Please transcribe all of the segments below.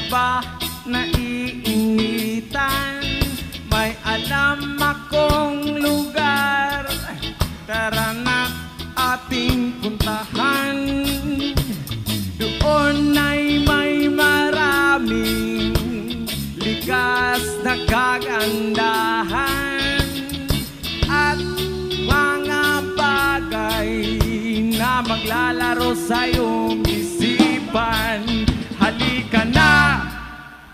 ba naiinitan? May alam akong lugar, tara na ating puntahan. Doon ay may maraming likas na kagandahan at mga bagay na maglalaro sa iyong isipan. Halika na,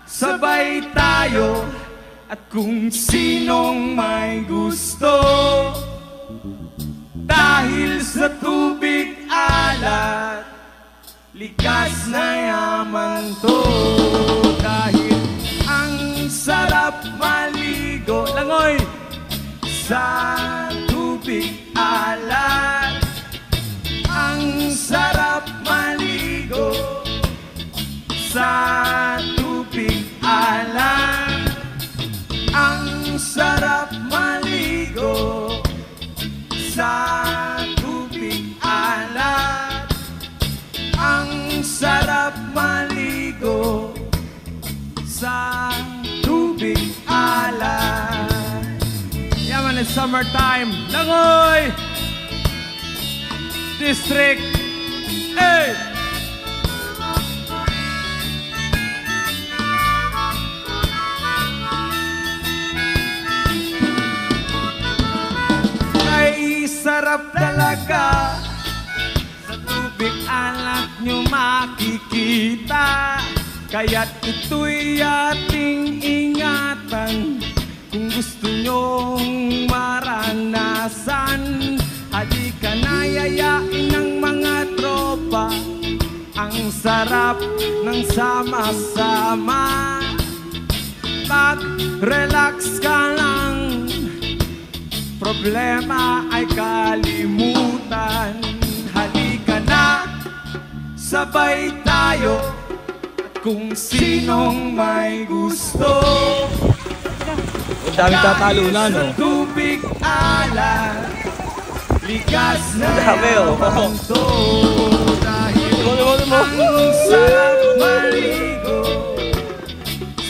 sabay tayo, at kung sinong may gusto, dahil sa tubig alat, likas na yaman to. Dahil ang sarap maligo, langoy, sa tubig alat. Ang sarap maligo sa tubig alat. Ang sarap maligo sa tubig alat. Ang sarap maligo sa tubig alat. Yaman, it's summertime. Langoy! District. Hey! Ay, sarap talaga. Sa tubig alat nyo makikita. Kaya't ito'y ating ingatan. Kung gusto nyong maranasan, halika na, yayain ng mga tropa. Ang sarap ng sama-sama. Mag-relax ka lang, problema ay kalimutan. Halika na, sabay tayo, at kung sinong may gusto, ang daming tatalunan, no? sa tubig alat, likas na yaman to. Dahil ang sarap maligo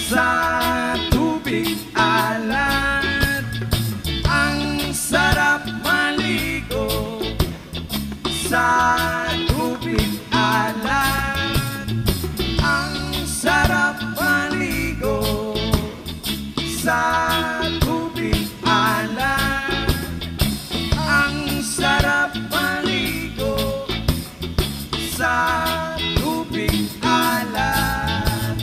sa tubig alat. Ang sarap maligo sa tubig alat. Ang sarap maligo sa tubig alat. Ang sarap maligo sa tubig alat.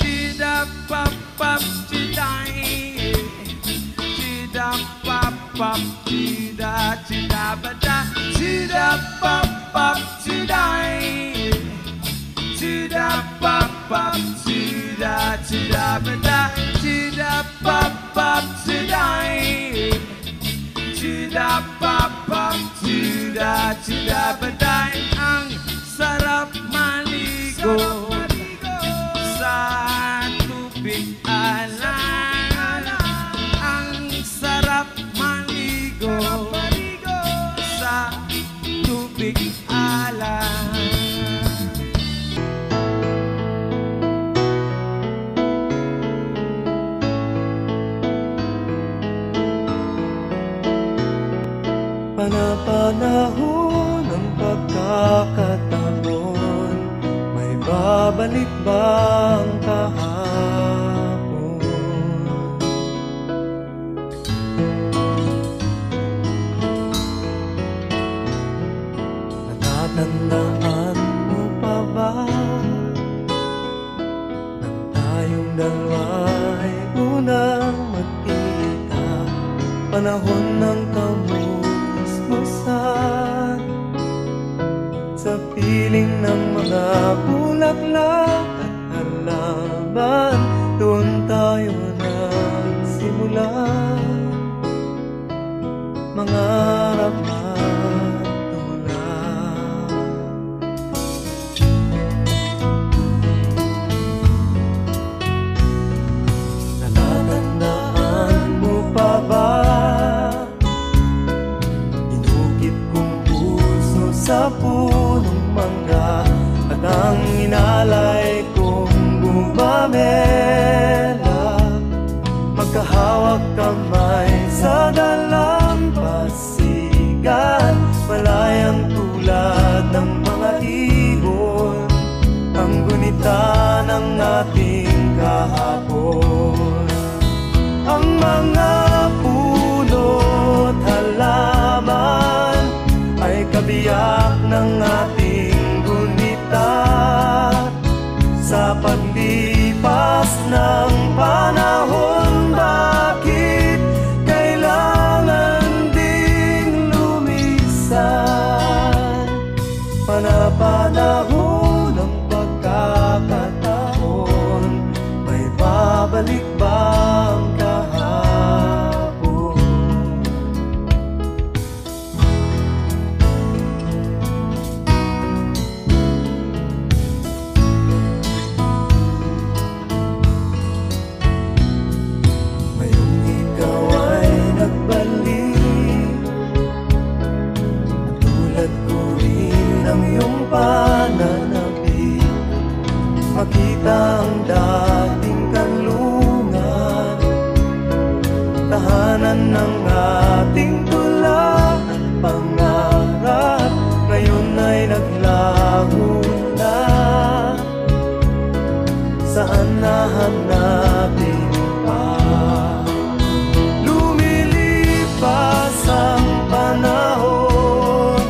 Chida-pap-pap, chiday. Chida-pap-pap, chida, chida-bada. Chida-pap-pap, chiday. Chida-pap-pap, chida, chida-bada. Chida-pap-pap, chiday. Chida-pap-pap, chida, chida-bada. Ang sarap maligo sa tubig alat. Ang sarap maligo sa tubig alat. Panahon ng pagkakataon, may babalik bang kahapon? Natatandaan mo pa ba nang tayong dalawa'y unang magkita? Panahon ng kamusmusan sa piling ng mga bulaklak at halaman. Doon tayo nagsimula mangarap at tumulak. Natatandaan mo pa ba inukit kong puso sa punong mangga at ang inalay kong bumaba? dalampasigan, malayang tulad ng mga ibon, ang gunita ng ating kahapon. Ang mga puno't halaman ay kabiyak ng ating gunita. Sa paglipas ng panahon, bakit kailangan ding lumisan? Panapanahon ng pagkakataon, may babalik ba ang kahapon? Ngayong ikaw ay nagbalik, tulad ko rin ang iyong pananabik. Makita ang dating kanlungan, tahanan ng ating tula at pangarap, ngayon ay naglaho na. Saan nahanapin pa? Lumilipas ang panahon,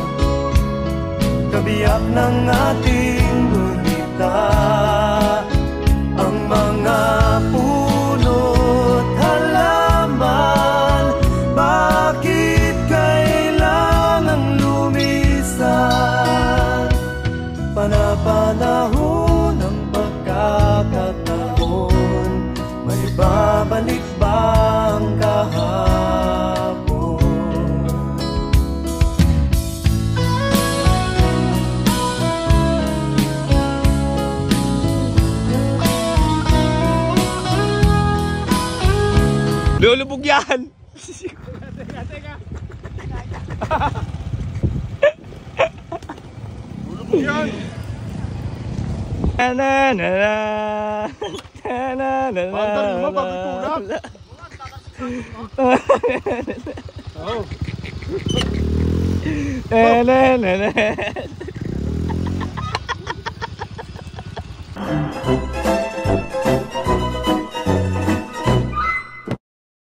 kabiyak ng ating gunita. Ang mga puno't halaman, bakit kailangang lumisan? Panapanahon ng pagkakataon, may babalik ba ang kahapon? Lulubog yan! Lulubog yan! Na-na-na-na. Na-na-na-na. Pantal mo, bakit tulak? Oh. Na-na-na-na.